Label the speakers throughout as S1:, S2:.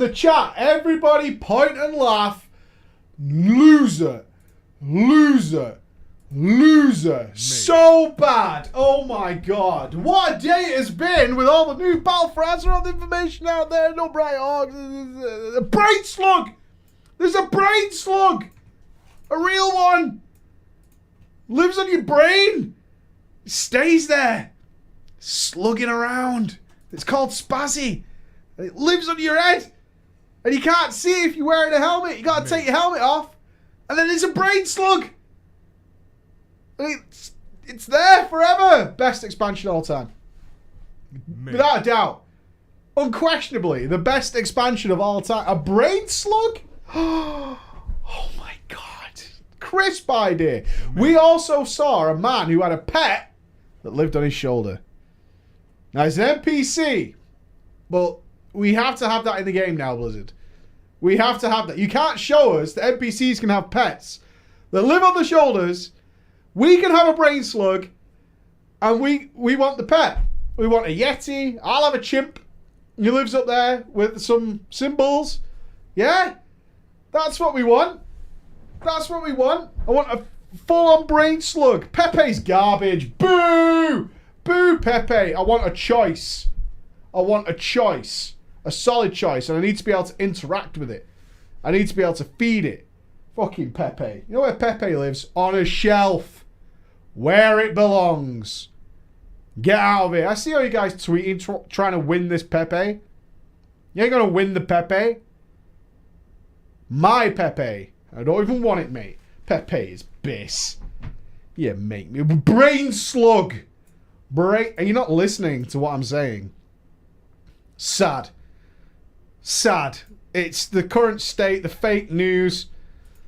S1: the chat. Everybody point and laugh. Loser. Loser. Loser. Me. So bad. Oh my god. What a day it has been with all the new Battle for Azeroth information out there. No Bright Hawks. A brain slug. There's a brain slug. A real one. Lives on your brain. Stays there. Slugging around. It's called Spazzy. It lives on your head. And you can't see if you're wearing a helmet. You got to take your helmet off. And then there's a brain slug. It's there forever. Best expansion of all time. Without a doubt. Unquestionably, the best expansion of all time. A brain slug? Oh my god. Crisp idea. We also saw a man who had a pet that lived on his shoulder. Now, it's an NPC. But we have to have that in the game now, Blizzard. We have to have that. You can't show us that NPCs can have pets that live on the shoulders. We can have a brain slug, and we want the pet. We want a Yeti. I'll have a chimp. He lives up there with some symbols. Yeah? That's what we want. That's what we want. I want a full-on brain slug. Pepe's garbage. Boo! Boo, Pepe. I want a choice. I want a choice. A solid choice. And I need to be able to interact with it. I need to be able to feed it. Fucking Pepe. You know where Pepe lives? On a shelf. Where it belongs. Get out of here. I see all you guys tweeting, trying to win this Pepe. You ain't going to win the Pepe. My Pepe. I don't even want it, mate. Pepe is biss. You make me. Brain slug. Are you not listening to what I'm saying? Sad. Sad. It's the current state, the fake news,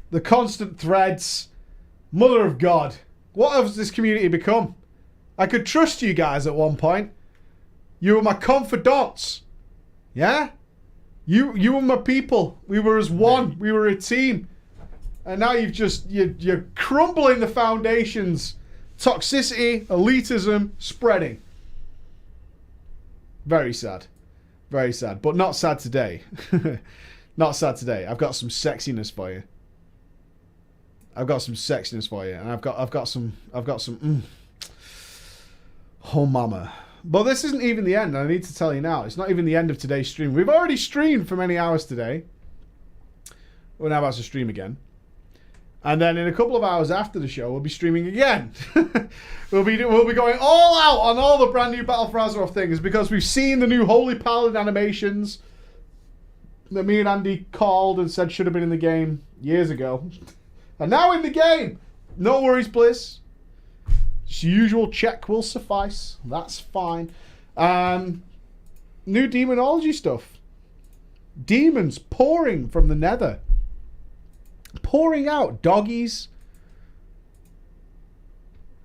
S1: the constant threads. Mother of God. What has this community become? I could trust you guys at one point. You were my confidants. Yeah? You were my people. We were as one. We were a team. And now you're crumbling the foundations. Toxicity, elitism, spreading. Very sad. Very sad. But not sad today. Not sad today. I've got some sexiness for you. I've got some sexiness for you, and I've got some. Oh, mama! But this isn't even the end. I need to tell you now. It's not even the end of today's stream. We've already streamed for many hours today. We're now about to stream again, and then in a couple of hours after the show, we'll be streaming again. we'll be going all out on all the brand new Battle for Azeroth things because we've seen the new Holy Paladin animations that me and Andy called and said should have been in the game years ago. And now in the game. No worries, Bliss. Just usual check will suffice. That's fine. New demonology stuff. Demons pouring from the nether. Pouring out. Doggies.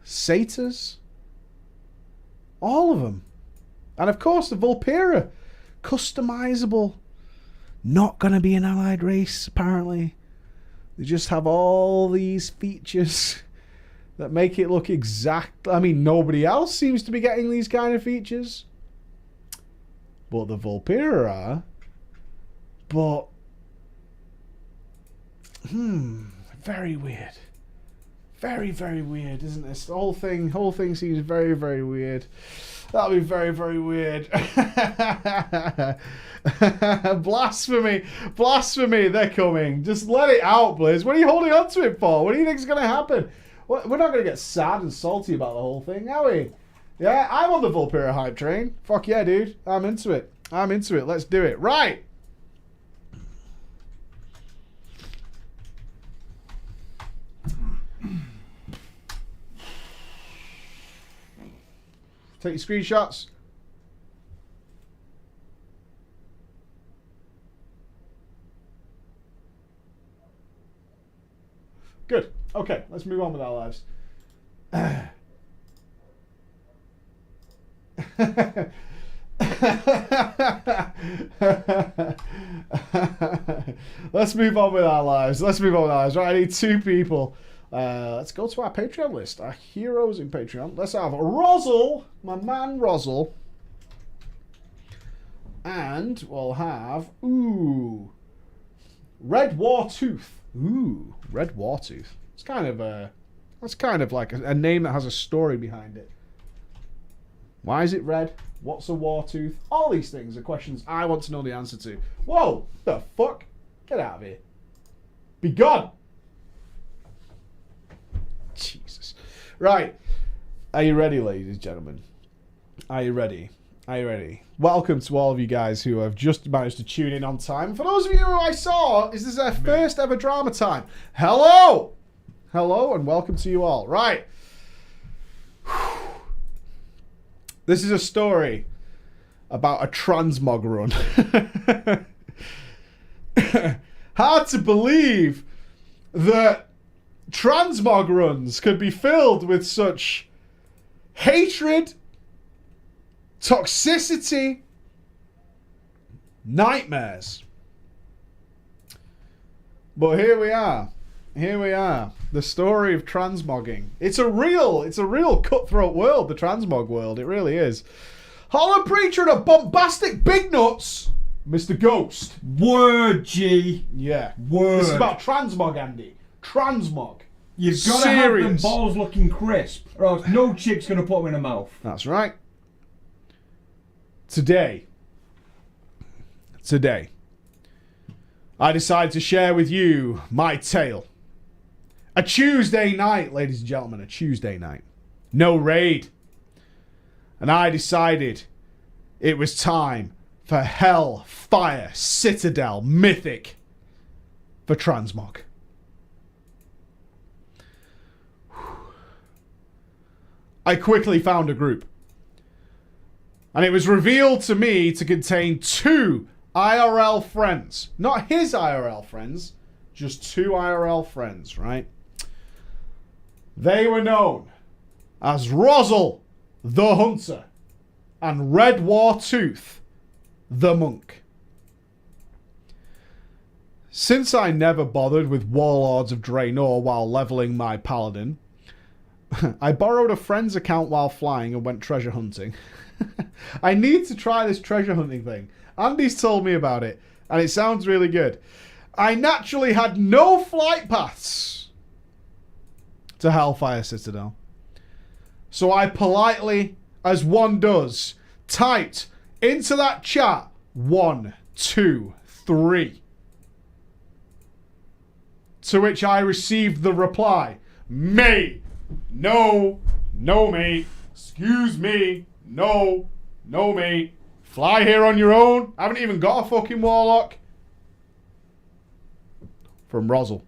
S1: Satyrs. All of them. And of course the Vulpera. Customizable. Not going to be an allied race, apparently. They just have all these features that make it look exact. I mean, nobody else seems to be getting these kind of features. But the Vulpera are. But, very weird. Very, very weird, isn't this? The whole thing seems very, very weird. That'll be very, very weird. Blasphemy. Blasphemy, they're coming. Just let it out, Blizz. What are you holding on to it for? What do you think is going to happen? We're not going to get sad and salty about the whole thing, are we? Yeah, I'm on the Vulpera hype train. Fuck yeah, dude. I'm into it. I'm into it. Let's do it. Right. Take your screenshots. Good. Okay, let's move on with our lives. Let's move on with our lives. Let's move on with our lives. Right, I need 2 people. Let's go to our Patreon list. Our heroes in Patreon. Let's have Rozzle, my man Rozzle. And we'll have, ooh, Red Wartooth. Ooh, Red Wartooth. It's kind of a, that's kind of like a name that has a story behind it. Why is it red? What's a Wartooth? All these things are questions I want to know the answer to. Whoa, the fuck? Get out of here. Be gone. Jesus. Right. Are you ready, ladies and gentlemen? Are you ready? Are you ready? Welcome to all of you guys who have just managed to tune in on time. For those of you who I saw, is this our first ever drama time? Hello! Hello and welcome to you all. Right. This is a story about a transmog run. Hard to believe that transmog runs could be filled with such hatred, toxicity, nightmares. But here we are. Here we are. The story of transmogging. It's a real cutthroat world, the transmog world. It really is. Holland Preacher and a bombastic big nuts, Mr. Ghost.
S2: Word, G.
S1: Yeah.
S2: Word.
S1: This is about transmog, Andy. Transmog.
S2: You've got to have them balls looking crisp, or else no chick's going to put them in her mouth.
S1: That's right. Today, I decided to share with you my tale. A Tuesday night, ladies and gentlemen, a Tuesday night. No raid. And I decided it was time for Hellfire Citadel Mythic for transmog. I quickly found a group. And it was revealed to me to contain 2 IRL friends. Not his IRL friends, just 2 IRL friends, right? They were known as Rozzle the Hunter and Red Wartooth the Monk. Since I never bothered with Warlords of Draenor while leveling my paladin, I borrowed a friend's account while flying and went treasure hunting. I need to try this treasure hunting thing. Andy's told me about it, and it sounds really good. I naturally had no flight paths to Hellfire Citadel. So I politely, as one does, typed into that chat 1, 2, 3. To which I received the reply, mate, no, mate, excuse me, no, mate, fly here on your own, haven't even got a fucking warlock. From Rozzle.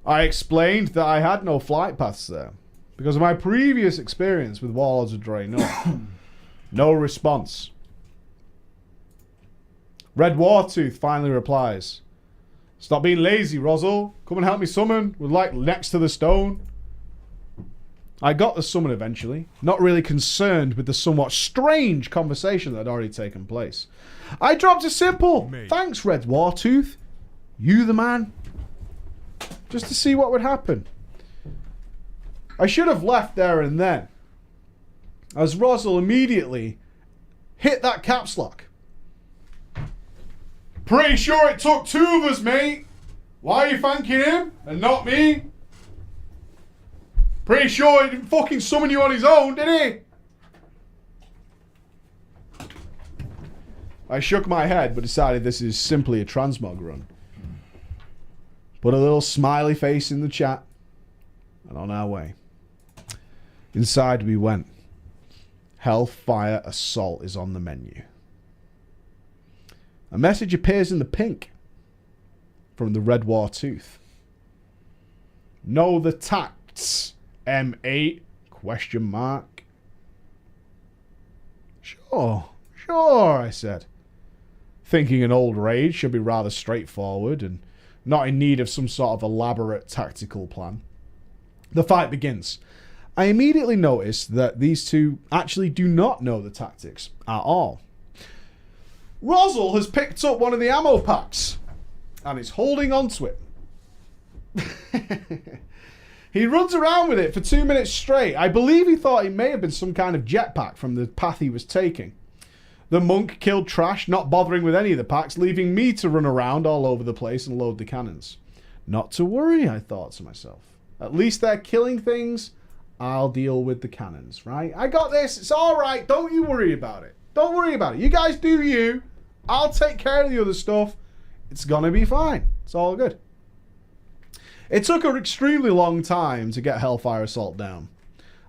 S1: I explained that I had no flight paths there because of my previous experience with Warlords of Draenor. No response. Red Wartooth finally replies, stop being lazy, Rozzle. Come and help me summon. We're like next to the stone. I got the summon eventually, not really concerned with the somewhat strange conversation that had already taken place. I dropped a simple, thanks, Red Wartooth. You the man? Just to see what would happen. I should have left there and then, as Rozzle immediately hit that caps lock. Pretty sure it took 2 of us, mate. Why are you thanking him and not me? Pretty sure he didn't fucking summon you on his own, did he? I shook my head but decided this is simply a transmog run. Put a little smiley face in the chat and on our way. Inside we went. Hellfire Assault is on the menu. A message appears in the pink from the Red Wartooth. Know the tacts, M8? Question mark. Sure, I said. Thinking an old raid should be rather straightforward and not in need of some sort of elaborate tactical plan. The fight begins. I immediately noticed that these 2 actually do not know the tactics at all. Rozzle has picked up one of the ammo packs and is holding on to it. He runs around with it for 2 minutes straight. I believe he thought it may have been some kind of jetpack from the path he was taking. The monk killed Trash, not bothering with any of the packs, leaving me to run around all over the place and load the cannons. Not to worry, I thought to myself. At least they're killing things. I'll deal with the cannons, right? I got this. It's all right. Don't you worry about it. Don't worry about it. You guys do you. I'll take care of the other stuff. It's going to be fine. It's all good. It took an extremely long time to get Hellfire Assault down.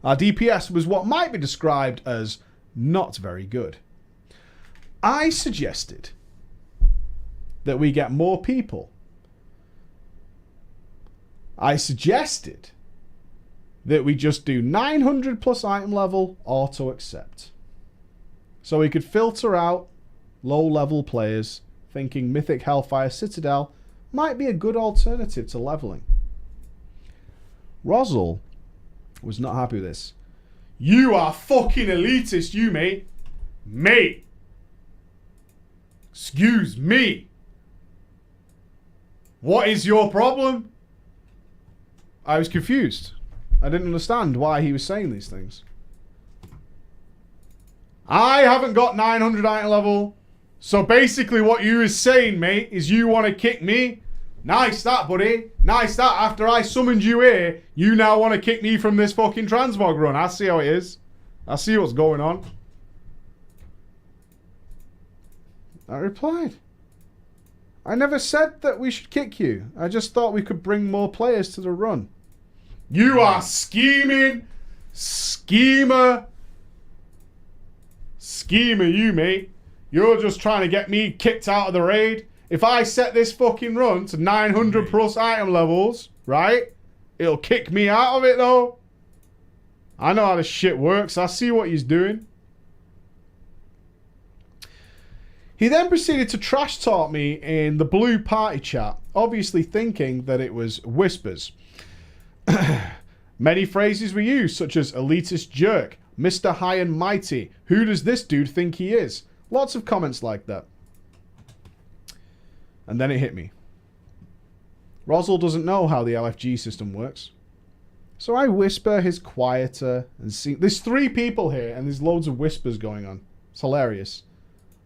S1: Our DPS was what might be described as not very good. I suggested that we get more people. I suggested that we just do 900 plus item level auto accept. So we could filter out low level players thinking Mythic Hellfire Citadel might be a good alternative to leveling. Rozzle was not happy with this. You are fucking elitist, you mate. Mate. Excuse me. What is your problem? I was confused. I didn't understand why he was saying these things. I haven't got 900 item level. So basically what you is saying, mate, is you want to kick me? Nice that, buddy. Nice that. After I summoned you here, you now want to kick me from this fucking transmog run. I see how it is. I see what's going on. I replied. I never said that we should kick you. I just thought we could bring more players to the run. You are scheming. Schemer. Schemer, you, mate. You're just trying to get me kicked out of the raid. If I set this fucking run to 900 plus item levels, right? It'll kick me out of it, though. I know how this shit works. I see what he's doing. He then proceeded to trash talk me in the blue party chat, obviously thinking that it was whispers. Many phrases were used, such as elitist jerk, Mr. High and Mighty, who does this dude think he is? Lots of comments like that. And then it hit me. Rozzle doesn't know how the LFG system works. So I whisper his quieter and see. There's 3 people here and there's loads of whispers going on. It's hilarious.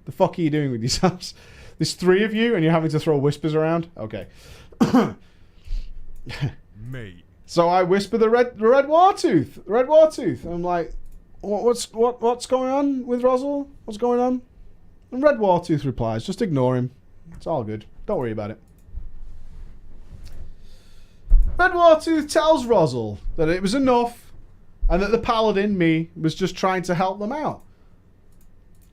S1: The fuck are you doing with yourselves? There's 3 of you and you're having to throw whispers around? Okay.
S2: Mate.
S1: So I whisper the red Wartooth. Red Wartooth. I'm like, what's going on with Rozzle? What's going on? And Red Wartooth replies, just ignore him. It's all good. Don't worry about it. Red Wartooth tells Rozzle that it was enough and that the paladin, me, was just trying to help them out.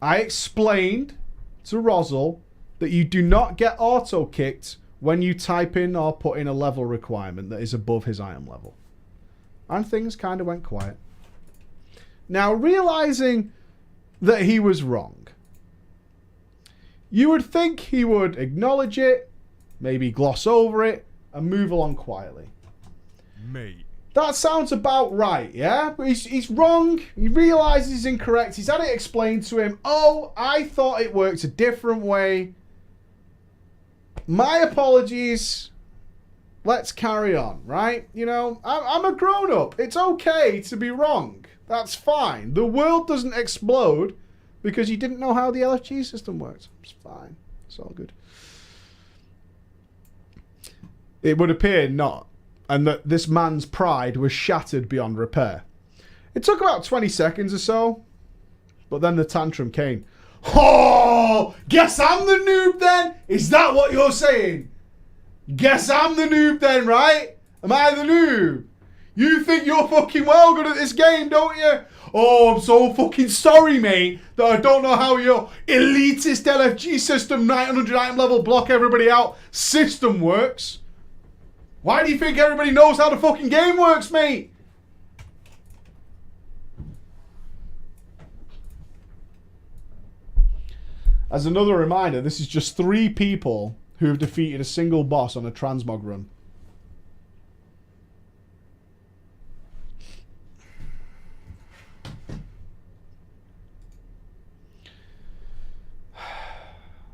S1: I explained to Rozzle that you do not get auto-kicked when you type in or put in a level requirement that is above his item level. And things kind of went quiet. Now, realizing that he was wrong, you would think he would acknowledge it, maybe gloss over it, and move along quietly.
S2: Mate.
S1: That sounds about right, yeah? But he's wrong. He realizes he's incorrect. He's had it explained to him. Oh, I thought it worked a different way. My apologies. Let's carry on, right? You know, I'm a grown-up. It's okay to be wrong. That's fine. The world doesn't explode because you didn't know how the LFG system works. It's fine. It's all good. It would appear not, and that this man's pride was shattered beyond repair. It took about 20 seconds or so, but then the tantrum came. Oh, guess I'm the noob then? Is that what you're saying? Guess I'm the noob then, right? Am I the noob? You think you're fucking well good at this game, don't you? Oh, I'm so fucking sorry, mate, that I don't know how your elitist LFG system, 900 item level, block everybody out system works. Why do you think everybody knows how the fucking game works, mate? As another reminder, this is just 3 people who have defeated a single boss on a transmog run.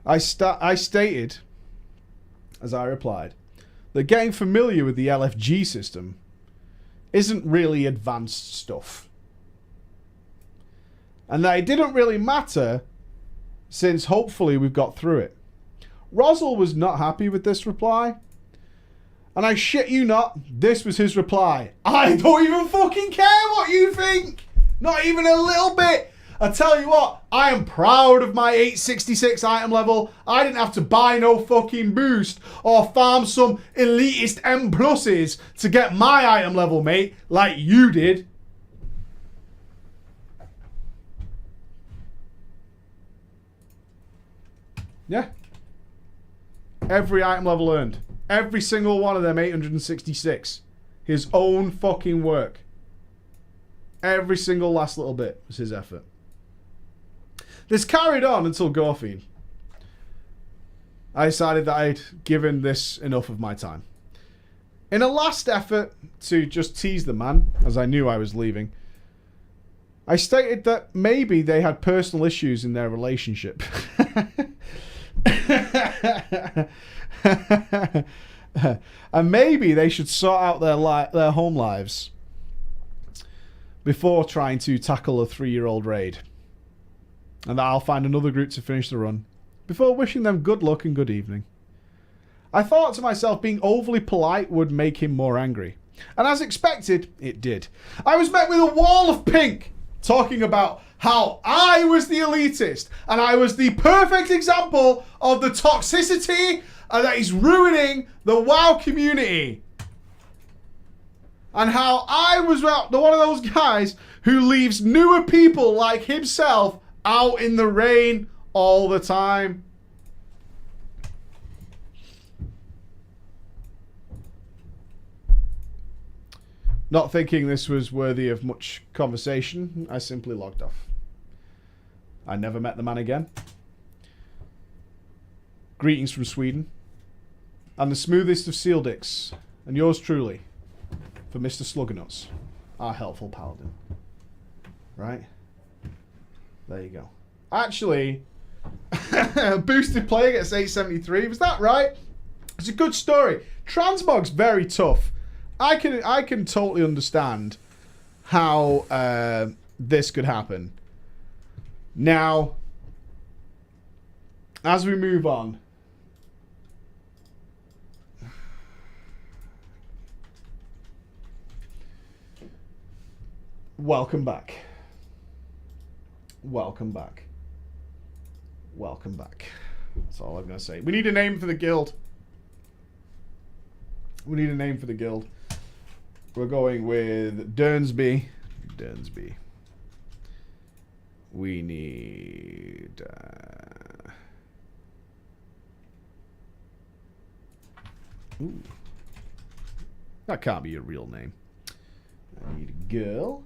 S1: I stated, as I replied, that getting familiar with the LFG system isn't really advanced stuff. And that it didn't really matter since hopefully we've got through it. Rosal was not happy with this reply. And I shit you not, this was his reply. I don't even fucking care what you think. Not even a little bit. I tell you what, I am proud of my 866 item level. I didn't have to buy no fucking boost or farm some elitist M pluses to get my item level, mate, like you did. Yeah. Every item level earned. Every single one of them 866. His own fucking work. Every single last little bit was his effort. This carried on until Gorfine. I decided that I'd given this enough of my time. In a last effort to just tease the man, as I knew I was leaving, I stated that maybe they had personal issues in their relationship. And maybe they should sort out their home lives before trying to tackle a 3-year-old raid. And that I'll find another group to finish the run, before wishing them good luck and good evening. I thought to myself being overly polite would make him more angry. And as expected, it did. I was met with a wall of pink, talking about how I was the elitist, and I was the perfect example of the toxicity that is ruining the WoW community. And how I was one of those guys who leaves newer people like himself out in the rain all the time. Not thinking this was worthy of much conversation, I simply logged off. I never met the man again. Greetings from Sweden. And the smoothest of seal dicks. And yours truly. For Mr. Sluggernuts. Our helpful paladin. Right? There you go. Actually, boosted player gets 873. Was that right? It's a good story. Transmog's very tough. I can totally understand how this could happen. Now, as we move on, welcome back. Welcome back. Welcome back. That's all I'm going to say. We need a name for the guild. We need a name for the guild. We're going with Dernsby. Dernsby. We need... Ooh. That can't be a real name. I need a girl.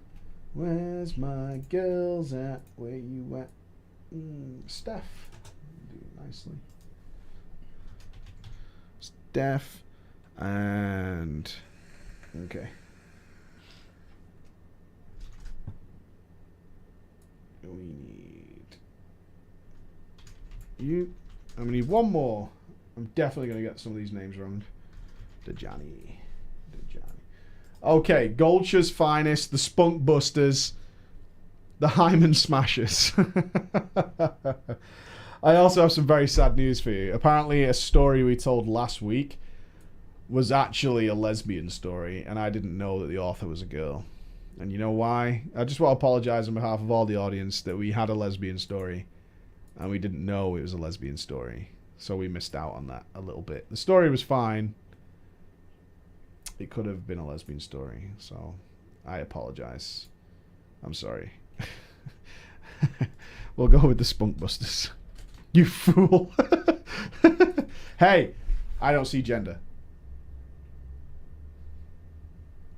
S1: Where's my girls at? Where you at? Steph. Do it nicely. Steph. And... Okay. We need... You. I'm going to need one more. I'm definitely going to get some of these names wrong. Dejani. Okay, Goldsha's Finest, the Spunk Busters, the Hyman Smashers. I also have some very sad news for you. Apparently a story we told last week was actually a lesbian story, and I didn't know that the author was a girl. And you know why? I just want to apologize on behalf of all the audience that we had a lesbian story, and we didn't know it was a lesbian story. So we missed out on that a little bit. The story was fine. It could have been a lesbian story, so I apologize. I'm sorry. We'll go with the Spunk Busters. You fool. Hey, I don't see gender.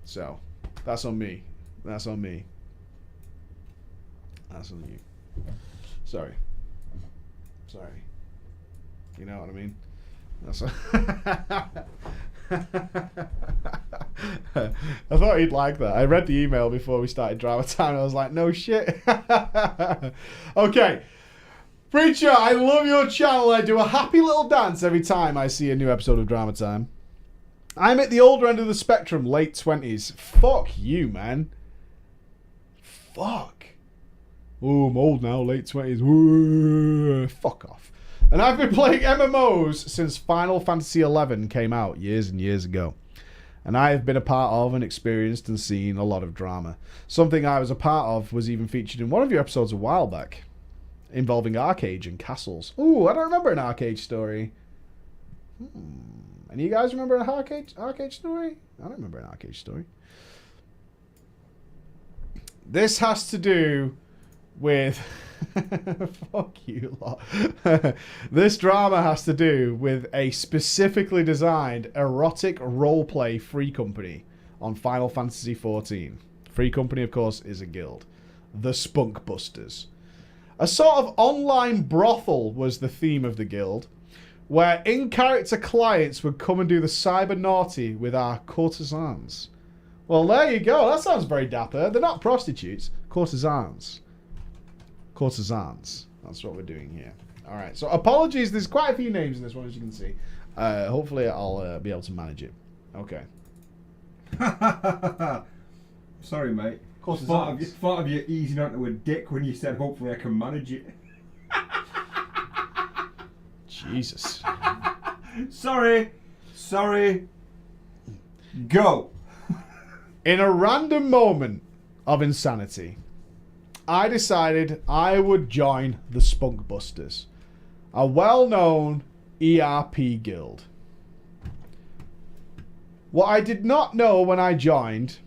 S1: So, that's on me. That's on me. That's on you. Sorry. Sorry. You know what I mean? That's I thought he'd like that. I read the email before we started Drama Time and I was like, no shit. Okay. Preacher, I love your channel. I do a happy little dance every time I see a new episode of Drama Time. I'm at the older end of the spectrum, late 20s. Fuck you, man. Fuck. Oh, I'm old now, late 20s. Ooh, fuck off. And I've been playing MMOs since Final Fantasy XI came out years and years ago. And I have been a part of and experienced and seen a lot of drama. Something I was a part of was even featured in one of your episodes a while back, involving Arcade and castles. Ooh, I don't remember an Arcade story. Any of you guys remember an Arcade story? I don't remember an Arcade story. This has to do with... Fuck you lot. This drama has to do with a specifically designed erotic roleplay free company on Final Fantasy XIV. Free company, of course, is a guild. The Spunk Busters. A sort of online brothel was the theme of the guild, where in-character clients would come and do the cyber naughty with our courtesans. Well, there you go. That sounds very dapper. They're not prostitutes. Courtesans. Courtesans. That's what we're doing here. All right. So apologies. There's quite a few names in this one, as you can see. Hopefully, I'll be able to manage it. Okay.
S2: Sorry, mate. Thought of you easing onto a dick when you said, hopefully I can manage it.
S1: Jesus.
S2: Sorry. Go.
S1: In a random moment of insanity, I decided I would join the Spunk Busters, a well-known ERP guild. What I did not know when I joined,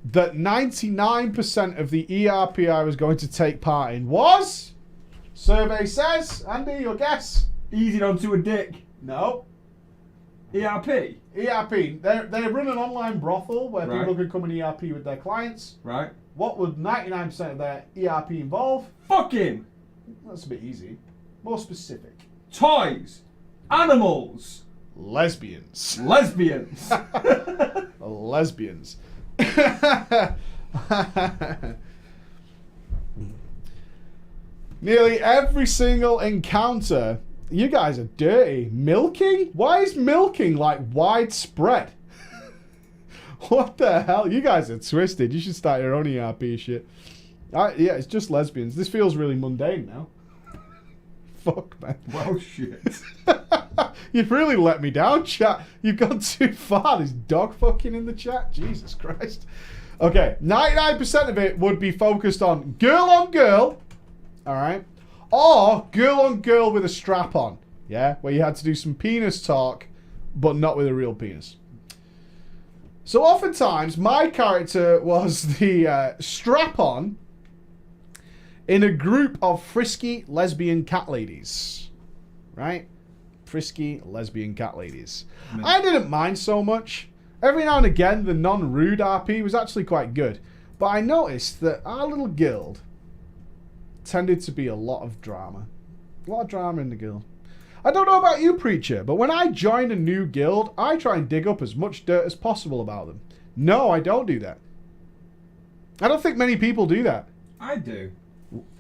S1: that 99% of the ERP I was going to take part in was, survey says, Andy, your guess?
S2: Easing onto a dick.
S1: No.
S2: ERP?
S1: ERP. They run an online brothel where people can come and ERP with their clients.
S2: Right.
S1: What would 99% of their ERP involve?
S2: Fucking!
S1: That's a bit easy. More specific.
S2: Toys! Animals!
S1: Lesbians.
S2: Lesbians!
S1: Lesbians. Nearly every single encounter, you guys are dirty. Milking? Why is milking like widespread? What the hell? You guys are twisted. You should start your own ERP shit. Yeah, it's just lesbians. This feels really mundane now. Fuck, man.
S2: Well, shit.
S1: You've really let me down, chat. You've gone too far. There's dog fucking in the chat. Jesus Christ. Okay, 99% of it would be focused on girl, alright? Or girl on girl with a strap on, yeah? Where you had to do some penis talk, but not with a real penis. So oftentimes, my character was the strap-on in a group of frisky lesbian cat ladies. Right? Frisky lesbian cat ladies. I didn't mind so much. Every now and again, the non-rude RP was actually quite good. But I noticed that our little guild tended to be a lot of drama. A lot of drama in the guild. I don't know about you, Preacher, but when I join a new guild, I try and dig up as much dirt as possible about them. No, I don't do that. I don't think many people do that.
S2: I do.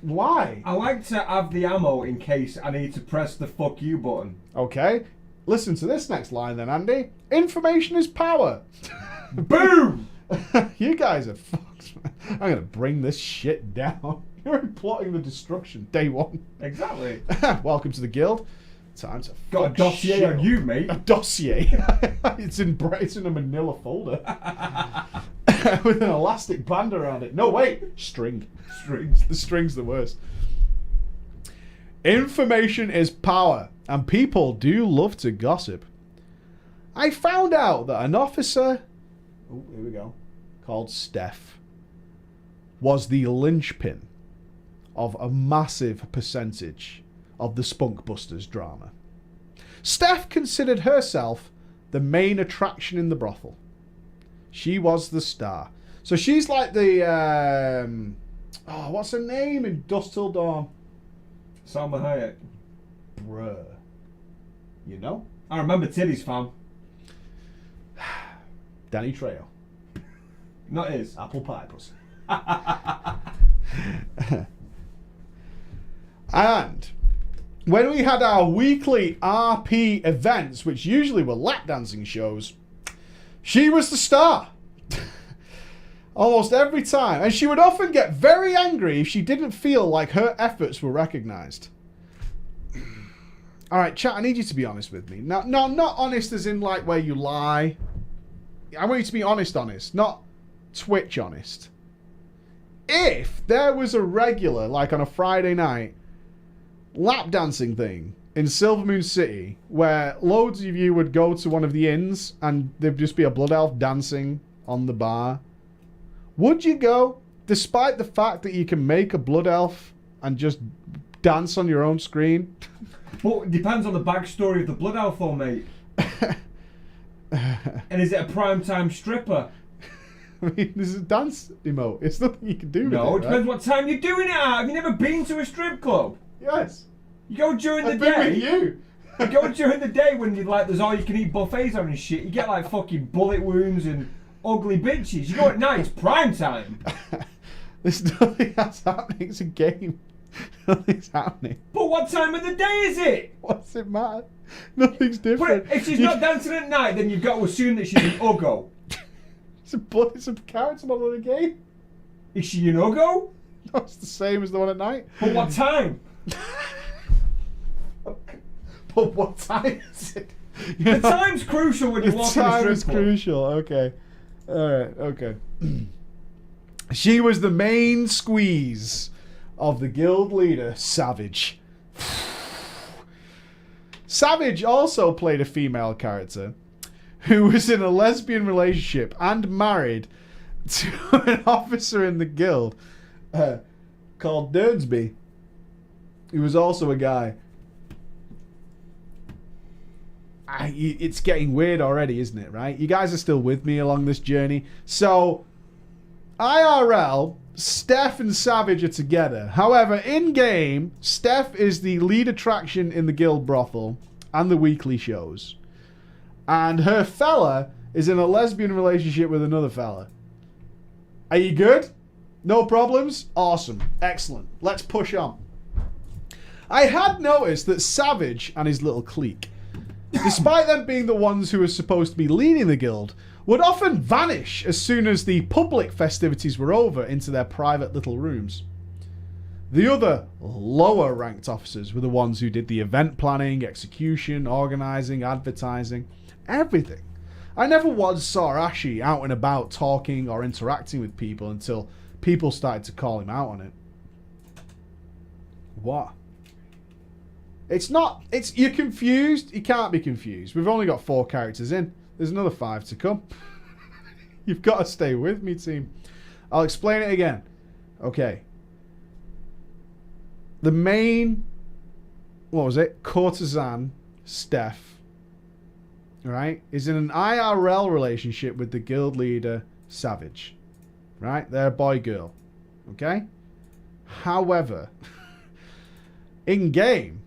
S1: Why?
S2: I like to have the ammo in case I need to press the fuck you button.
S1: Okay. Listen to this next line then, Andy. Information is power.
S2: Boom!
S1: You guys are fucked, man. I'm going to bring this shit down. You're plotting the destruction. Day one.
S2: Exactly.
S1: Welcome to the guild. Time to
S2: got a dossier on you, mate.
S1: A dossier. It's in a manila folder with an elastic band around it. No, wait, strings. The string's the worst. Information is power, and people do love to gossip. I found out that an officer, oh, here we go, called Steph, was the linchpin of a massive percentage of the Spunk Busters drama. Steph considered herself the main attraction in the brothel. She was the star. So she's like the, what's her name in Dusk Till Dawn?
S2: Salma Hayek.
S1: Bruh. You know?
S2: I remember Titties, fam.
S1: Danny Trejo.
S2: Not his.
S1: Apple pie pussy. And when we had our weekly RP events, which usually were lap dancing shows, She was the star. Almost every time. And she would often get very angry if she didn't feel like her efforts were recognized. Alright, chat, I need you to be honest with me. Now, no, not honest as in like where you lie. I want you to be honest, not Twitch honest. If there was a regular, like on a Friday night, lap dancing thing in Silver Moon City, where loads of you would go to one of the inns and there'd just be a blood elf dancing on the bar, would you go, despite the fact that you can make a blood elf and just dance on your own screen?
S2: Well, it depends on the backstory of the blood elf, though, mate. And is it a primetime stripper?
S1: I mean, there's a dance emote. It's nothing you can do with it.
S2: No, it depends
S1: right?
S2: what time you're doing it at. Have you never been to a strip club?
S1: Yes.
S2: You go during the
S1: I've
S2: day.
S1: been with you.
S2: You go during the day when you like there's all you can eat buffets on and shit. You get like fucking bullet wounds and ugly bitches. You go at night, it's prime time.
S1: There's nothing that's happening. It's a game. Nothing's happening.
S2: But what time of the day is it?
S1: What's it matter? Nothing's different.
S2: But if she's not dancing at night, then you've got to assume that she's an uggo.
S1: It's a character model in the game.
S2: Is she an uggo?
S1: No, it's the same as the one at night.
S2: But what time?
S1: But what time is it?
S2: The time's crucial when you walk in a strip club.
S1: The time is crucial. Okay. Alright, okay. She was the main squeeze of the guild leader, Savage. Savage also played a female character who was in a lesbian relationship and married to an officer in the guild called Dernsby, who was also a guy. It's getting weird already, isn't it, right? You guys are still with me along this journey. So, IRL, Steph and Savage are together. However, in-game, Steph is the lead attraction in the guild brothel and the weekly shows. And her fella is in a lesbian relationship with another fella. Are you good? No problems? Awesome. Excellent. Let's push on. I had noticed that Savage and his little clique, despite them being the ones who were supposed to be leading the guild, would often vanish as soon as the public festivities were over into their private little rooms. The other lower ranked officers were the ones who did the event planning, execution, organising, advertising, everything. I never once saw Ashi out and about talking or interacting with people until people started to call him out on it. What? You're confused? You can't be confused. We've only got 4 characters in. There's another 5 to come. You've got to stay with me, team. I'll explain it again. Okay. The main, courtesan, Steph, right, is in an IRL relationship with the guild leader, Savage. Right? They're boy-girl. Okay? However, in-game,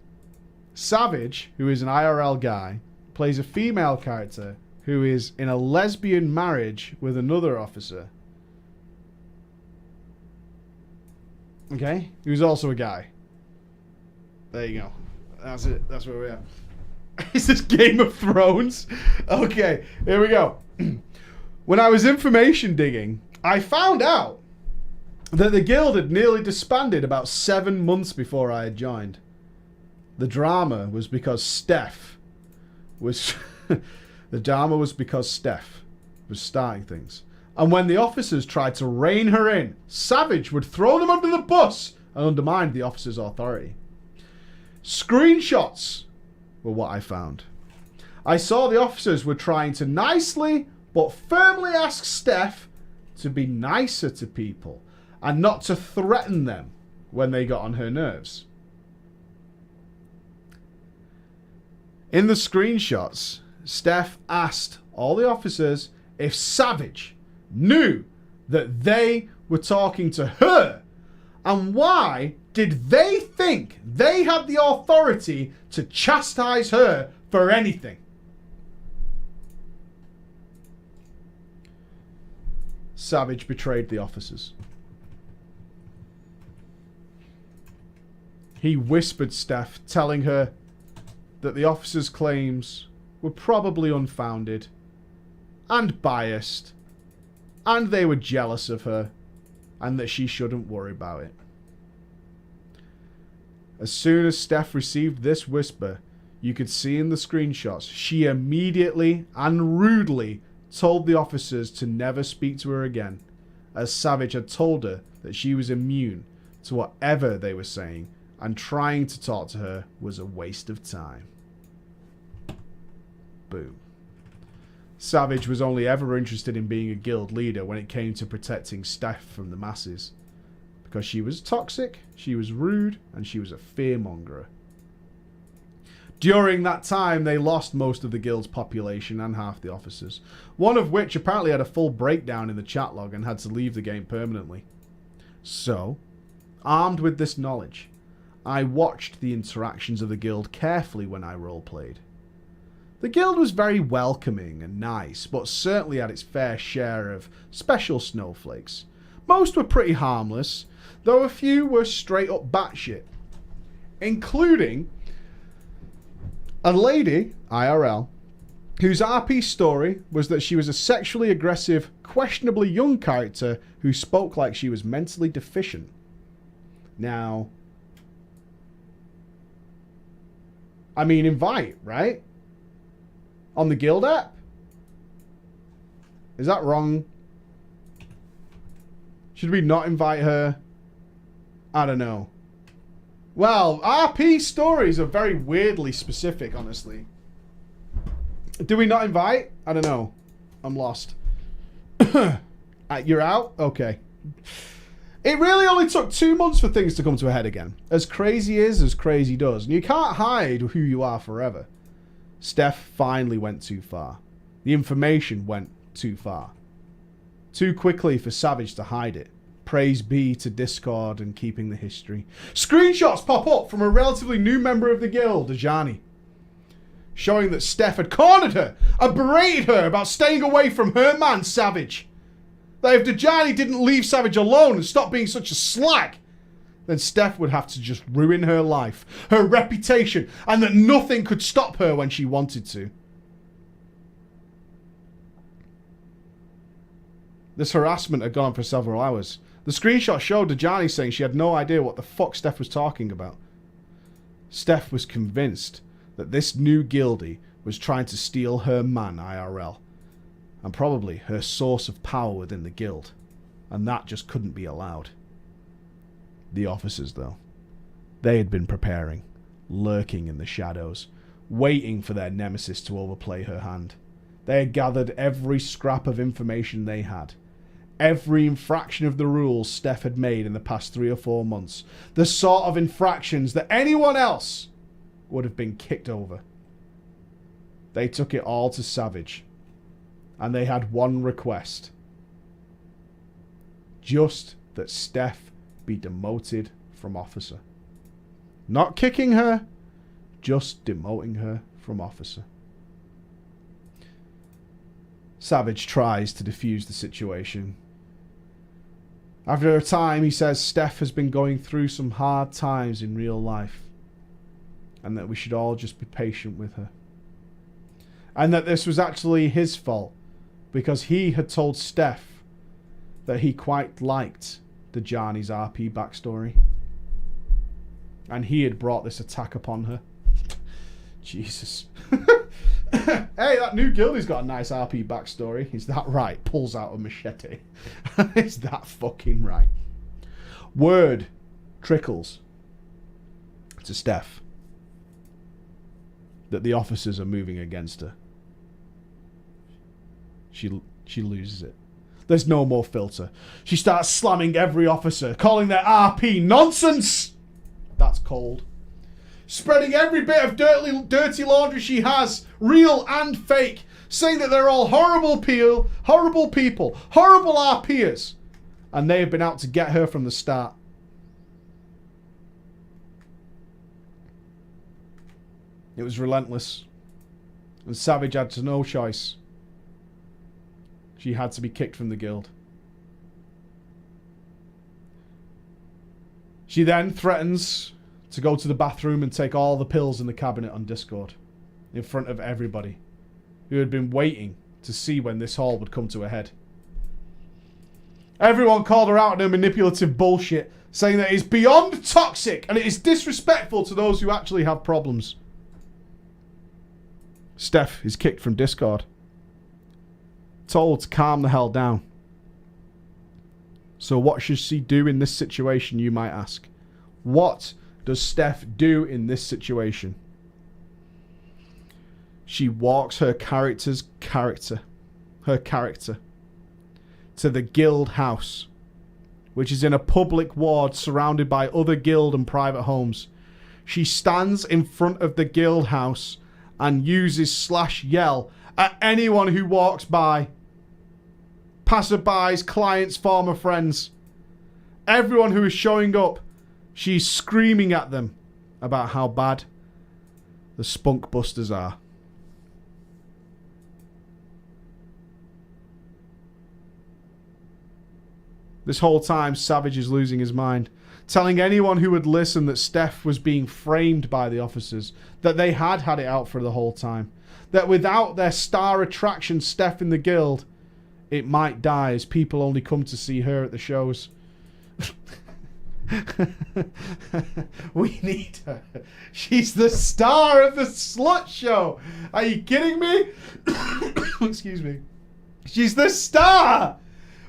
S1: Savage, who is an IRL guy, plays a female character who is in a lesbian marriage with another officer. Okay? Who's also a guy. There you go. That's it. That's where we are. Is this Game of Thrones? Okay, here we go. When I was information digging, I found out that the guild had nearly disbanded about 7 months before I had joined. The drama was because Steph was starting things. And when the officers tried to rein her in, Savage would throw them under the bus and undermine the officers' authority. Screenshots were what I found. I saw the officers were trying to nicely but firmly ask Steph to be nicer to people and not to threaten them when they got on her nerves. In the screenshots, Steph asked all the officers if Savage knew that they were talking to her, and why did they think they had the authority to chastise her for anything. Savage betrayed the officers. He whispered Steph, telling her that the officers' claims were probably unfounded and biased, and they were jealous of her, and that she shouldn't worry about it. As soon as Steph received this whisper, you could see in the screenshots, she immediately and rudely told the officers to never speak to her again, as Savage had told her that she was immune to whatever they were saying, and trying to talk to her was a waste of time. Boom. Savage was only ever interested in being a guild leader when it came to protecting Steph from the masses. Because she was toxic, she was rude, and she was a fearmonger. During that time, they lost most of the guild's population and half the officers, one of which apparently had a full breakdown in the chat log and had to leave the game permanently. So, armed with this knowledge, I watched the interactions of the guild carefully when I roleplayed. The guild was very welcoming and nice, but certainly had its fair share of special snowflakes. Most were pretty harmless, though a few were straight up batshit, including a lady, IRL, whose RP story was that she was a sexually aggressive, questionably young character who spoke like she was mentally deficient. Now, I mean, invite, right? On the guild app? Is that wrong? Should we not invite her? I don't know. Well, RP stories are very weirdly specific, honestly. Do we not invite? I don't know. I'm lost. You're out? Okay. It really only took 2 months for things to come to a head again. As crazy is, as crazy does. And you can't hide who you are forever. Steph finally went too far. The information went too far. Too quickly for Savage to hide it. Praise be to Discord and keeping the history. Screenshots pop up from a relatively new member of the guild, Ajani, showing that Steph had cornered her and berated her about staying away from her man, Savage. That if Dajani didn't leave Savage alone and stop being such a slag, then Steph would have to just ruin her life, her reputation, and that nothing could stop her when she wanted to. This harassment had gone on for several hours. The screenshot showed Dajani saying she had no idea what the fuck Steph was talking about. Steph was convinced that this new guildie was trying to steal her man IRL, and probably her source of power within the guild, and that just couldn't be allowed. The officers, though, they had been preparing, lurking in the shadows, waiting for their nemesis to overplay her hand. They had gathered every scrap of information they had. Every infraction of the rules Steph had made in the past 3 or 4 months. The sort of infractions that anyone else would have been kicked over. They took it all to Savage. And they had one request. Just that Steph be demoted from officer. Not kicking her, just demoting her from officer. Savage tries to defuse the situation. After a time, he says Steph has been going through some hard times in real life, and that we should all just be patient with her. And that this was actually his fault, because he had told Steph that he quite liked Dajani's RP backstory. And he had brought this attack upon her. Jesus. Hey, that new guildie's got a nice RP backstory. Is that right? Pulls out a machete. Is that fucking right? Word trickles to Steph that the officers are moving against her. She loses it. There's no more filter. She starts slamming every officer, calling their RP nonsense. That's cold. Spreading every bit of dirty laundry she has, real and fake, saying that they're all horrible people, horrible RPers, and they have been out to get her from the start. It was relentless, and Savage had no choice. She had to be kicked from the guild. She then threatens to go to the bathroom and take all the pills in the cabinet on Discord in front of everybody who had been waiting to see when this all would come to a head. Everyone called her out on her manipulative bullshit, saying that it is beyond toxic and it is disrespectful to those who actually have problems. Steph is kicked from Discord. Told to calm the hell down. So what should she do in this situation, you might ask? What does Steph do in this situation? She walks her character to the guild house, which is in a public ward surrounded by other guild and private homes. She stands in front of the guild house and uses /yell at anyone who walks by. Passerbys, clients, former friends. Everyone who is showing up, she's screaming at them about how bad the spunk busters are. This whole time, Savage is losing his mind, telling anyone who would listen that Steph was being framed by the officers, that they had it out for the whole time, that without their star attraction Steph in the guild, it might die as people only come to see her at the shows. We need her. She's the star of the slut show. Are you kidding me? Excuse me. She's the star.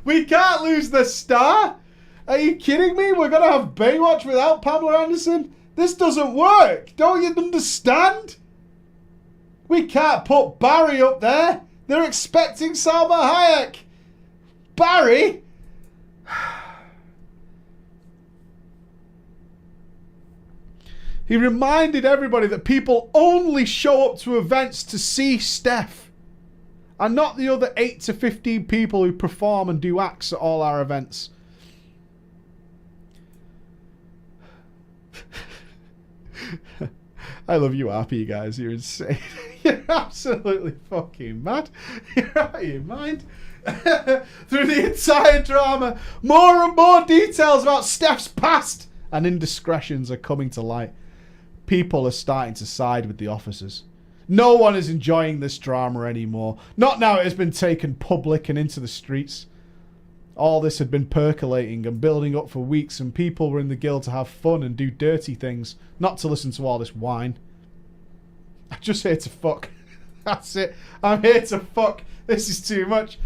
S1: We can't lose the star. Are you kidding me? We're going to have Baywatch without Pamela Anderson? This doesn't work. Don't you understand? We can't put Barry up there. They're expecting Salma Hayek. Barry? He reminded everybody that people only show up to events to see Steph, and not the other 8 to 15 people who perform and do acts at all our events. I love you, RP, you guys. You're insane. You're absolutely fucking mad. You're out of your mind. Through the entire drama, more and more details about Steph's past and indiscretions are coming to light. People are starting to side with the officers. No one is enjoying this drama anymore. Not now it has been taken public and into the streets. All this had been percolating and building up for weeks, and people were in the guild to have fun and do dirty things, not to listen to all this whine. I'm just here to fuck. That's it. I'm here to fuck. This is too much.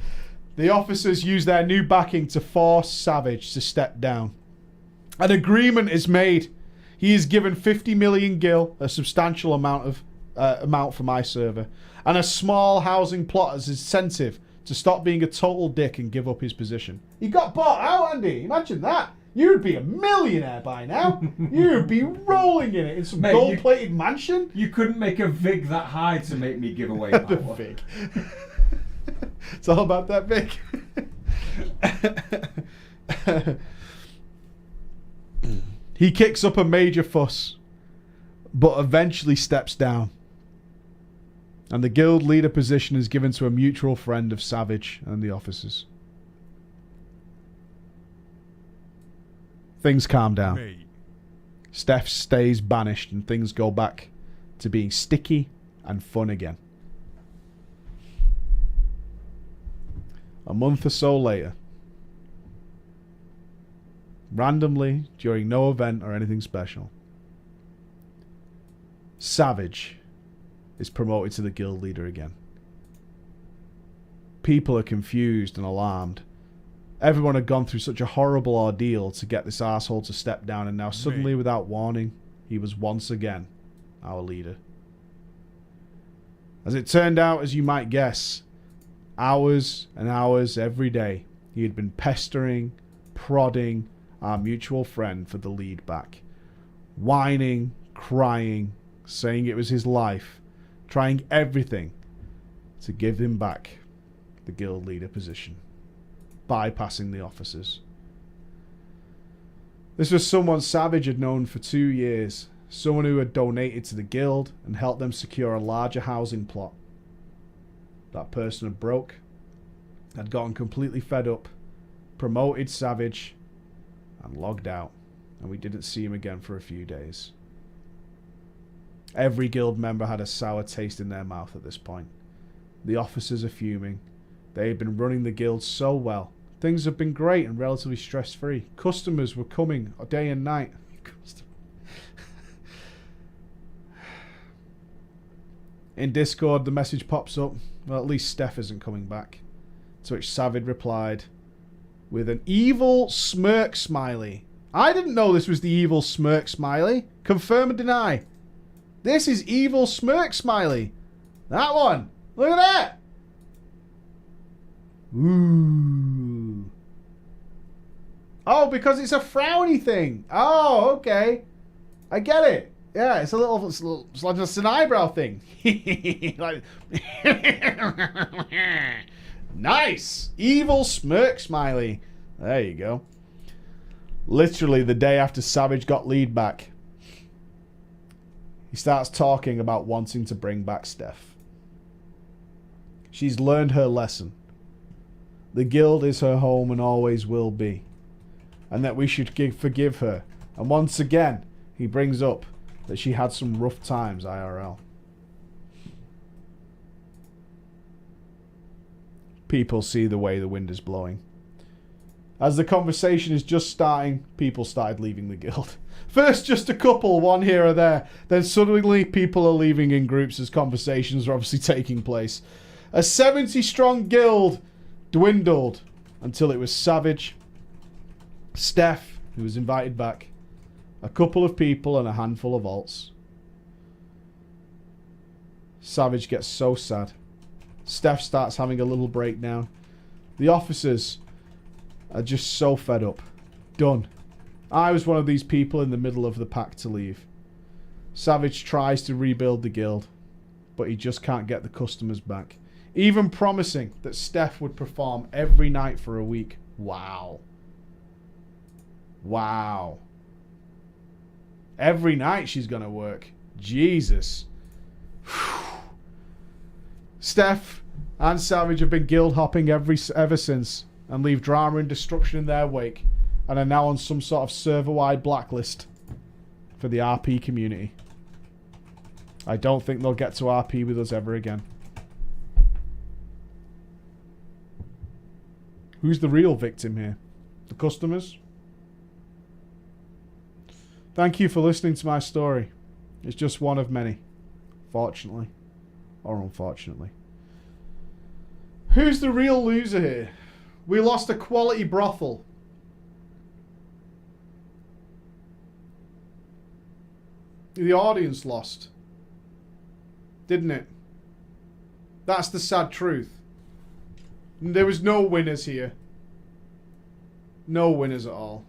S1: The officers use their new backing to force Savage to step down. An agreement is made. He is given 50 million gil, a substantial amount for my server, and a small housing plot as incentive to stop being a total dick and give up his position. He got bought out, Andy. Imagine that. You'd be a millionaire by now. You'd be rolling in it in some gold-plated mansion.
S2: You couldn't make a vig that high to make me give away power.
S1: The vig. It's all about that vig. He kicks up a major fuss, but eventually steps down. And the guild leader position is given to a mutual friend of Savage and the officers. Things calm down.
S3: Mate.
S1: Steph stays banished and things go back to being sticky and fun again. A month or so later, randomly, during no event or anything special, Savage is promoted to the guild leader again. People are confused and alarmed. Everyone had gone through such a horrible ordeal to get this asshole to step down, and now suddenly, without warning, he was once again our leader. As it turned out, as you might guess, hours and hours every day, he had been pestering, prodding our mutual friend for the lead back. Whining, crying, saying it was his life, trying everything to give him back the guild leader position, bypassing the officers. This was someone Savage had known for 2 years, someone who had donated to the guild and helped them secure a larger housing plot. That person had broke, had gotten completely fed up, promoted Savage, and logged out, and we didn't see him again for a few days. Every guild member had a sour taste in their mouth at this point. The officers are fuming. They had been running the guild so well. Things have been great and relatively stress-free. Customers were coming day and night. In Discord, the message pops up. Well, at least Steph isn't coming back. To which Savage replied with an evil smirk smiley. I didn't know this was the evil smirk smiley. Confirm and deny. This is evil smirk smiley. That one. Look at that. Ooh. Oh, because it's a frowny thing. Oh, okay. I get it. Yeah, it's like just an eyebrow thing. Like, nice. Evil smirk smiley. There you go. Literally the day after Savage got lead back, he starts talking about wanting to bring back Steph. She's learned her lesson. The guild is her home and always will be. And that we should forgive her. And once again, he brings up that she had some rough times IRL. People see the way the wind is blowing. As the conversation is just starting, people started leaving the guild. First just a couple, one here or there. Then suddenly people are leaving in groups as conversations are obviously taking place. A 70-strong guild dwindled until it was Savage, Steph, who was invited back, a couple of people and a handful of alts. Savage gets so sad. Steph starts having a little breakdown. The officers are just so fed up. Done. I was one of these people in the middle of the pack to leave. Savage tries to rebuild the guild, but he just can't get the customers back. Even promising that Steph would perform every night for a week. Wow. Wow. Every night she's going to work. Jesus. Steph and Savage have been guild hopping ever since and leave drama and destruction in their wake and are now on some sort of server-wide blacklist for the RP community. I don't think they'll get to RP with us ever again. Who's the real victim here? The customers? Thank you for listening to my story. It's just one of many. Fortunately. Or unfortunately. Who's the real loser here? We lost a quality brothel. The audience lost. Didn't it? That's the sad truth. There was no winners here. No winners at all.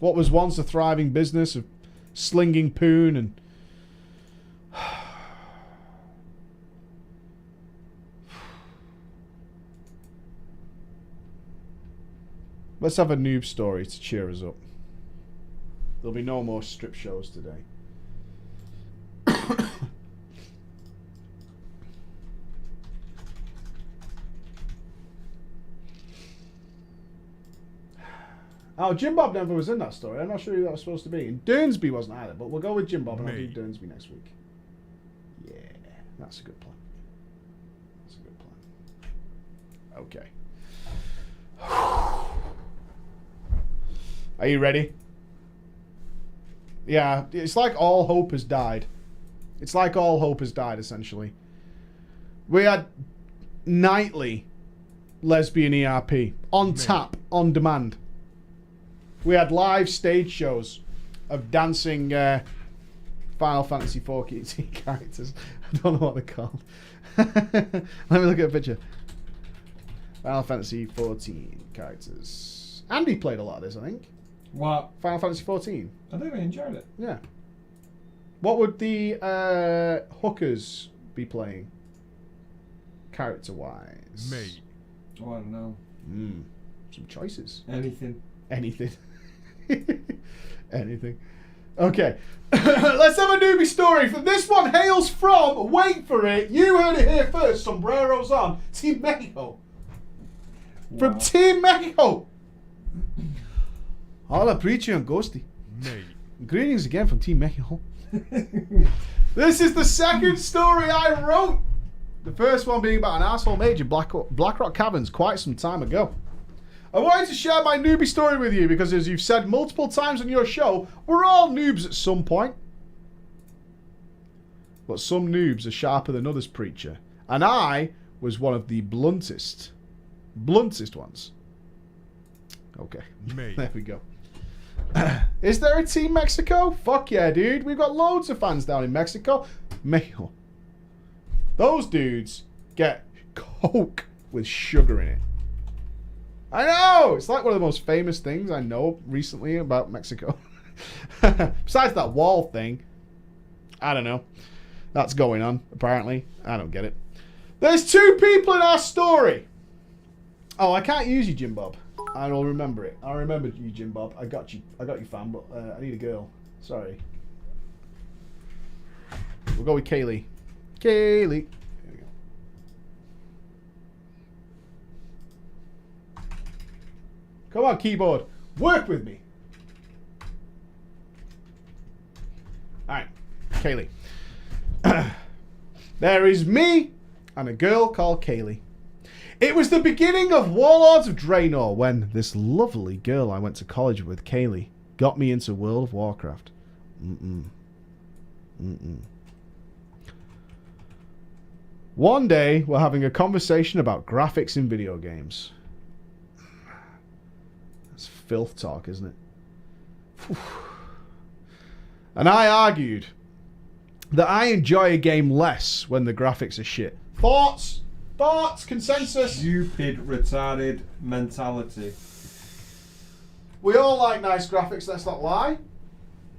S1: What was once a thriving business of slinging poon and... Let's have a noob story to cheer us up. There'll be no more strip shows today. Oh, Jim Bob never was in that story. I'm not sure who that was supposed to be. And Durnsby wasn't either, but we'll go with Jim Bob and I'll do Durnsby next week. Yeah, that's a good plan. That's a good plan. Okay. Are you ready? Yeah, it's like all hope has died. It's like all hope has died, essentially. We had nightly lesbian ERP. On tap, on demand. We had live stage shows of dancing Final Fantasy 14 characters. I don't know what they're called. Let me look at a picture. Final Fantasy 14 characters. Andy played a lot of this, I think.
S2: What?
S1: Final Fantasy 14.
S2: I think I enjoyed it.
S1: Yeah. What would the hookers be playing? Character-wise.
S3: Me.
S2: Oh, I don't know.
S1: Some choices.
S2: Anything.
S1: Anything. Anything. Okay. Let's have a newbie story. This one hails from, wait for it, you heard it here first, sombreros on, Team Mexico.
S2: Wow.
S1: From Team Mexico. Hola, Preachy and Ghosty.
S3: Me.
S1: Greetings again from Team Mexico. This is the second story I wrote. The first one being about an asshole mage in Blackrock Caverns quite some time ago. I wanted to share my newbie story with you because, as you've said multiple times on your show, we're all noobs at some point. But some noobs are sharper than others, preacher. And I was one of the bluntest ones. Okay, there we go. Is there a Team Mexico? Fuck yeah, dude. We've got loads of fans down in Mexico. Those dudes get Coke with sugar in it. I know! It's like one of the most famous things I know recently about Mexico. Besides that wall thing. I don't know. That's going on, apparently. I don't get it. There's 2 people in our story. Oh, I can't use you, Jim Bob. I will remember it. I'll remember you, Jim Bob. I got you, fam, but I need a girl. Sorry. We'll go with Kaylee. Kaylee. There we go. Come on, keyboard. Work with me. Alright. Kaylee. There is me and a girl called Kaylee. It was the beginning of Warlords of Draenor when this lovely girl I went to college with, Kaylee, got me into World of Warcraft. One day, we're having a conversation about graphics in video games. That's filth talk, isn't it? And I argued that I enjoy a game less when the graphics are shit. Thoughts? Thoughts? Consensus?
S2: Stupid, retarded mentality.
S1: We all like nice graphics, let's not lie.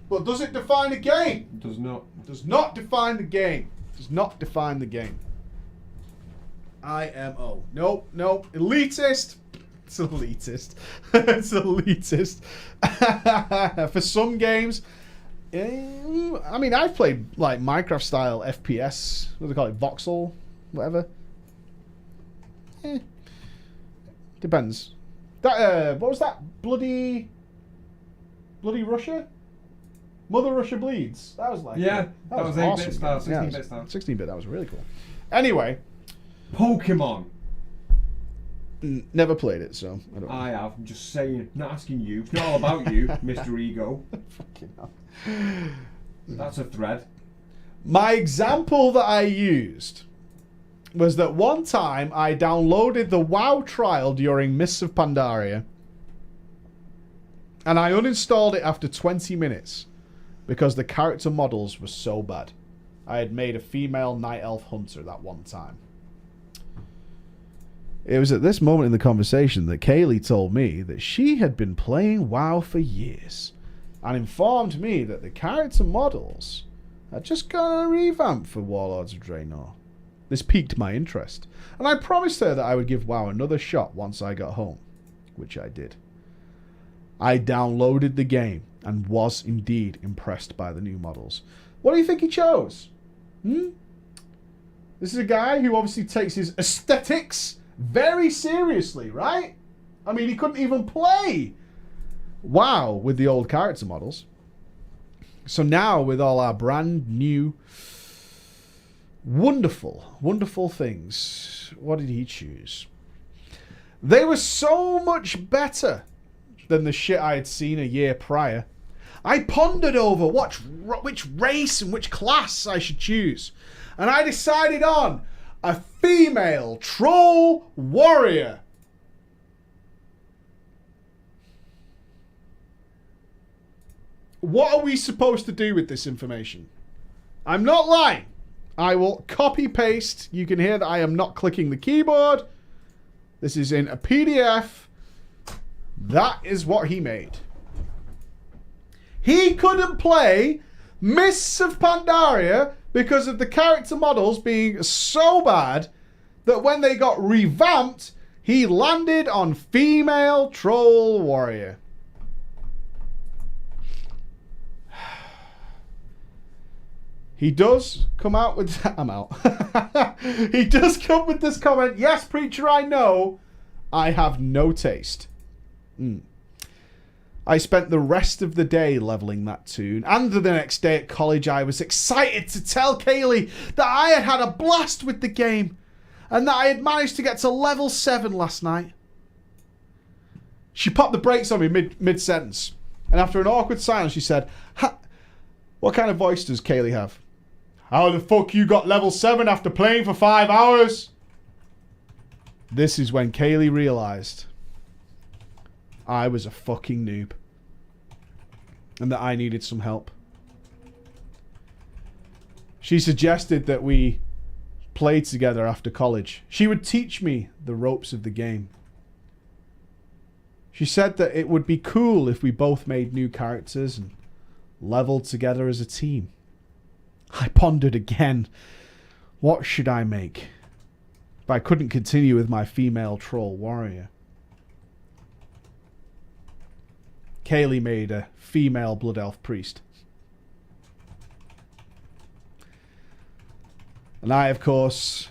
S1: But does it define a game?
S2: It does not.
S1: Does not define the game. Does not define the game. IMO. Nope, nope. Elitist. It's elitist. It's elitist. For some games, I mean, I've played like Minecraft style FPS. What do they call it? Voxel? Whatever. Depends. That what was that? Bloody Russia? Mother Russia Bleeds. That was like
S2: that was 8-bit
S1: awesome.
S2: style, 16-bit style.
S1: 16-bit. That was really cool. Anyway,
S2: Pokemon.
S1: Never played it, so I don't know.
S2: I have. I'm just saying. Not asking you. It's not all about you, Mr. Ego.
S1: Fucking hell.
S2: That's a thread.
S1: My example that I used was that one time I downloaded the WoW trial during Mists of Pandaria, and I uninstalled it after 20 minutes because the character models were so bad. I had made a female night elf hunter that one time. It was at this moment in the conversation that Kaylee told me that she had been playing WoW for years and informed me that the character models had just got a revamp for Warlords of Draenor. This piqued my interest, and I promised her that I would give WoW another shot once I got home, which I did. I downloaded the game and was indeed impressed by the new models. What do you think he chose? This is a guy who obviously takes his aesthetics very seriously, right? I mean, he couldn't even play WoW with the old character models. So now, with all our brand new, wonderful things, what did he choose? They were so much better than the shit I had seen a year prior. I pondered over which race and which class I should choose, and I decided on a female troll warrior. What are we supposed to do with this information? I'm not lying. I will copy paste. You can hear that I am not clicking the keyboard. This is in a PDF. That is what he made. He couldn't play Mists of Pandaria because of the character models being so bad that when they got revamped, he landed on female troll warrior. He does come out with... I'm out. He does come with this comment. Yes, preacher, I know. I have no taste. I spent the rest of the day leveling that toon, and the next day at college I was excited to tell Kaylee that I had had a blast with the game, and that I had managed to get to level 7 last night. She popped the brakes on me mid-sentence, and after an awkward silence she said, what kind of voice does Kaylee have? How the fuck you got level 7 after playing for 5 hours? This is when Kaylee realised I was a fucking noob. And that I needed some help. She suggested that we play together after college. She would teach me the ropes of the game. She said that it would be cool if we both made new characters and leveled together as a team. I pondered again. What should I make? But I couldn't continue with my female troll warrior. Kaylee made a female blood elf priest. And I, of course,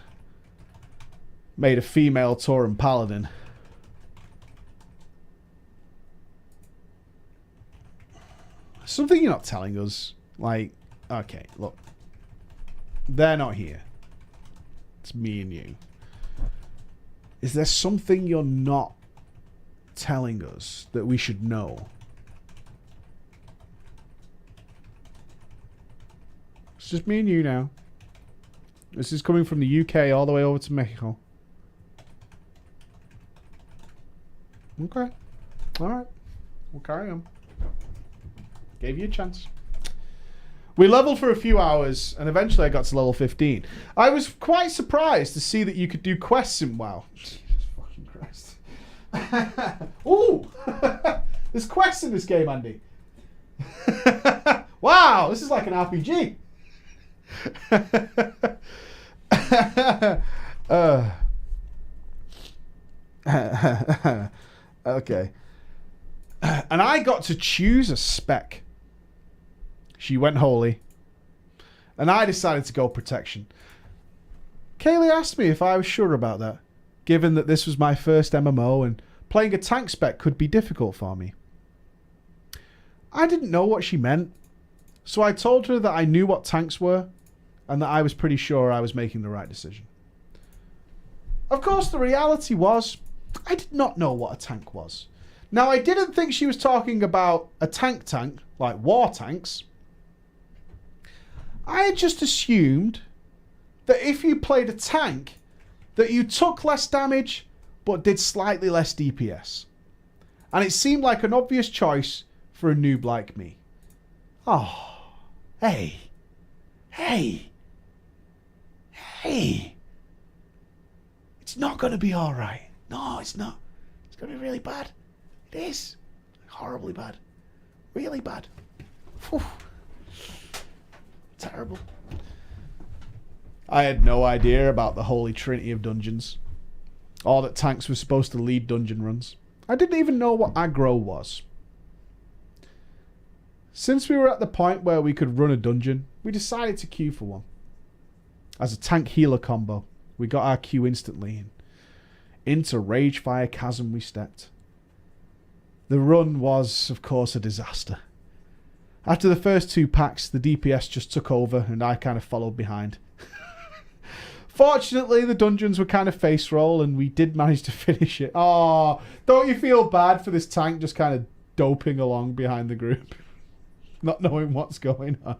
S1: made a female Tauren paladin. Something you're not telling us. Like, okay, look. They're not here. It's me and you. Is there something you're not telling us that we should know? It's just me and you now. This is coming from the UK all the way over to Mexico. Okay. Alright. We'll carry on. Gave you a chance. We leveled for a few hours, and eventually I got to level 15. I was quite surprised to see that you could do quests in WoW. Jesus fucking Christ. Ooh! There's quests in this game, Andy. Wow, this is like an RPG. Okay. And I got to choose a spec. She went holy. And I decided to go protection. Kaylee asked me if I was sure about that, given that this was my first MMO and playing a tank spec could be difficult for me. I didn't know what she meant, so I told her that I knew what tanks were and that I was pretty sure I was making the right decision. Of course, the reality was I did not know what a tank was. Now, I didn't think she was talking about a tank, like war tanks. I had just assumed that if you played a tank, that you took less damage, but did slightly less DPS. And it seemed like an obvious choice for a noob like me. Oh, hey. It's not going to be alright. No, it's not. It's going to be really bad. It is. Horribly bad. Really bad. Whew. Terrible. I had no idea about the holy trinity of dungeons, or that tanks were supposed to lead dungeon runs. I didn't even know what aggro was. Since we were at the point where we could run a dungeon, we decided to queue for one. As a tank healer combo, we got our queue instantly, and into Ragefire Chasm we stepped. The run was, of course, a disaster. After the first 2 packs, the DPS just took over and I kind of followed behind. Fortunately, the dungeons were kind of face roll and we did manage to finish it. Oh, don't you feel bad for this tank just kind of doping along behind the group? Not knowing what's going on.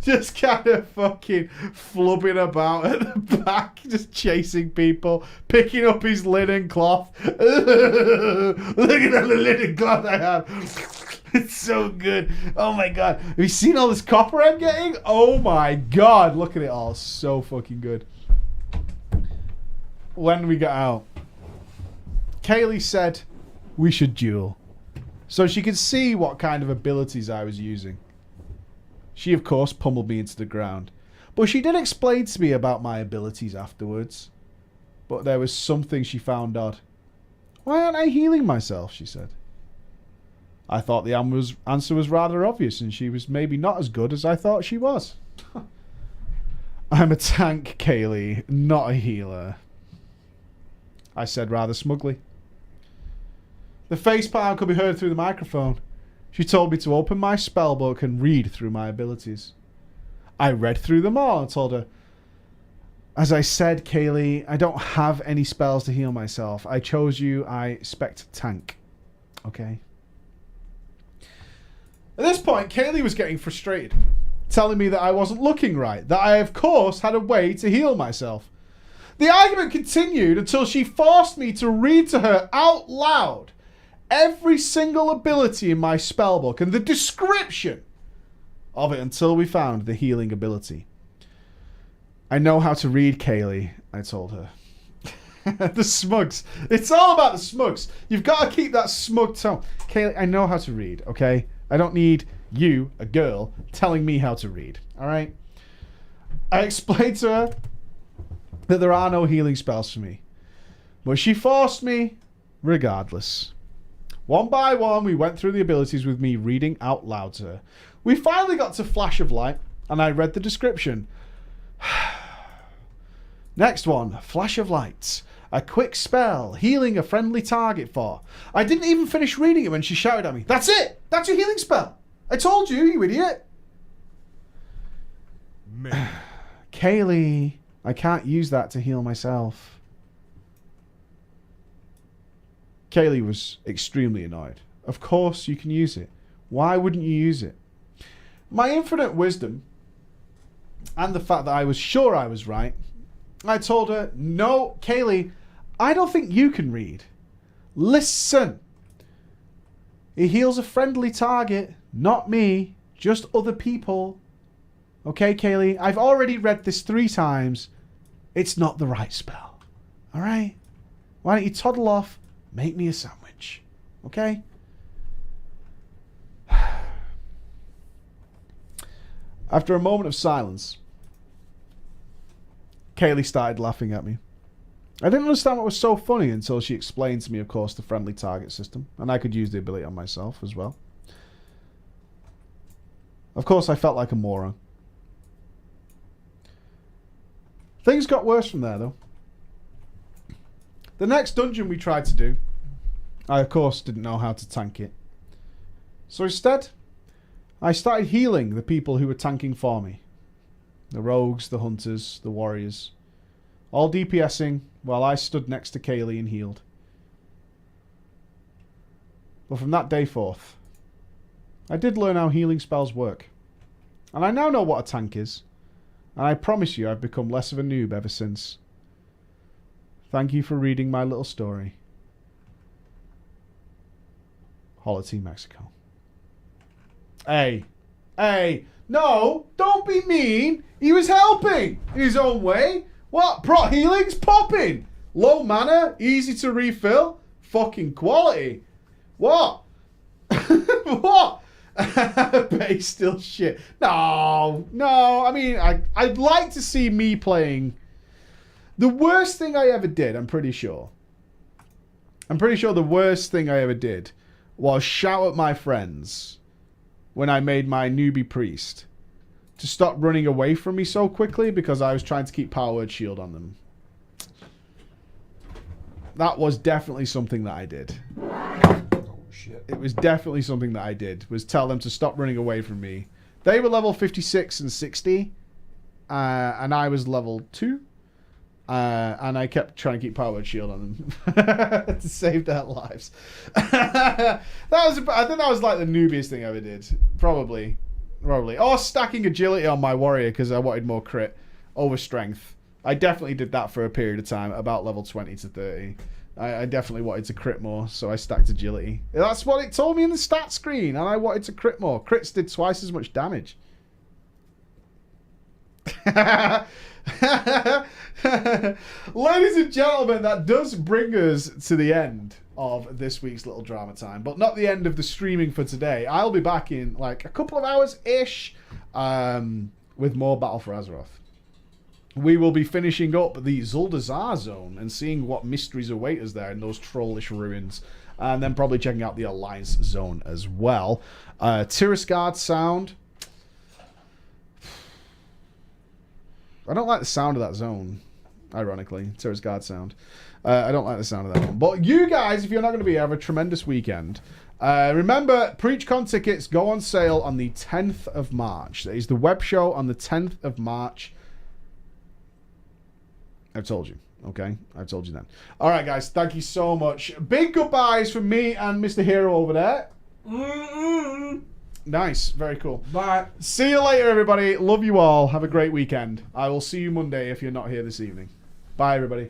S1: Just kind of fucking flubbing about at the back, just chasing people, picking up his linen cloth. Look at all the linen cloth I have. It's so good. Oh my god. Have you seen all this copper I'm getting? Oh my god. Look at it all. So fucking good. When we got out, Kaylee said we should duel, so she could see what kind of abilities I was using. She, of course, pummeled me into the ground. But she did explain to me about my abilities afterwards. But there was something she found odd. Why aren't I healing myself, she said. I thought the answer was rather obvious, and she was maybe not as good as I thought she was. I'm a tank, Kaylee, not a healer, I said rather smugly. The facepalm could be heard through the microphone. She told me to open my spellbook and read through my abilities. I read through them all and told her, as I said, Kaylee, I don't have any spells to heal myself. I chose you. I expect tank. Okay. At this point, Kaylee was getting frustrated, telling me that I wasn't looking right, that I, of course, had a way to heal myself. The argument continued until she forced me to read to her out loud every single ability in my spellbook and the description of it until we found the healing ability. I know how to read, Kaylee, I told her. The smugs. It's all about the smugs. You've got to keep that smug tone. Kaylee, I know how to read, okay? I don't need you, a girl, telling me how to read, all right? I explained to her that there are no healing spells for me, but she forced me regardless. One by one, we went through the abilities with me reading out loud to her. We finally got to Flash of Light, and I read the description. Next one, Flash of Light. A quick spell, healing a friendly target for. I didn't even finish reading it when she shouted at me. That's it! That's your healing spell! I told you, you idiot! Kaylee, I can't use that to heal myself. Kaylee was extremely annoyed. Of course you can use it. Why wouldn't you use it? My infinite wisdom and the fact that I was sure I was right, I told her, no, Kaylee, I don't think you can read. Listen. It heals a friendly target, not me, just other people. Okay, Kaylee, I've already read this 3 times. It's not the right spell. All right? Why don't you toddle off, make me a sandwich. Okay? After a moment of silence, Kaylee started laughing at me. I didn't understand what was so funny until she explained to me, of course, the friendly target system, and I could use the ability on myself as well. Of course, I felt like a moron. Things got worse from there, though. The next dungeon we tried to do, I, of course, didn't know how to tank it. So instead, I started healing the people who were tanking for me. The rogues, the hunters, the warriors. All DPSing while I stood next to Kaylee and healed. But from that day forth, I did learn how healing spells work. And I now know what a tank is. And I promise you I've become less of a noob ever since. Thank you for reading my little story. Holla Team Mexico. Hey. No, don't be mean. He was helping in his own way. What? Prot healing's popping. Low mana, easy to refill. Fucking quality. What? What? Base still shit. No. I mean, I'd like to see me playing. The worst thing I ever did, I'm pretty sure the worst thing I ever did was shout at my friends when I made my newbie priest to stop running away from me so quickly because I was trying to keep Power Word Shield on them. That was definitely something that I did.
S2: Oh, shit.
S1: It was definitely something that I did, was tell them to stop running away from me. They were level 56 and 60, and I was level 2. And I kept trying to keep Power Word Shield on them to save their lives. I think that was like the noobiest thing I ever did. Probably. Or stacking agility on my warrior because I wanted more crit over strength. I definitely did that for a period of time, about level 20 to 30. I definitely wanted to crit more, so I stacked agility. That's what it told me in the stat screen, and I wanted to crit more. Crits did twice as much damage. Ladies and gentlemen, that does bring us to the end of this week's little drama time, but not the end of the streaming for today. I'll be back in like a couple of hours ish with more Battle for Azeroth. We will be finishing up the Zuldazar zone and seeing what mysteries await us there in those trollish ruins, and then probably checking out the Alliance zone as well. Tirisgard sound. I don't like the sound of that zone. ironically. Terrace Guard sound. I don't like the sound of that one. But you guys, if you're not going to be here, have a tremendous weekend. Remember, PreachCon tickets go on sale on the 10th of March. That is the web show on the 10th of March. I've told you. Okay? I've told you then. All right, guys. Thank you so much. Big goodbyes from me and Mr. Hero over there. Nice. Very cool.
S2: Bye.
S1: See you later, everybody. Love you all. Have a great weekend. I will see you Monday if you're not here this evening. Bye, everybody.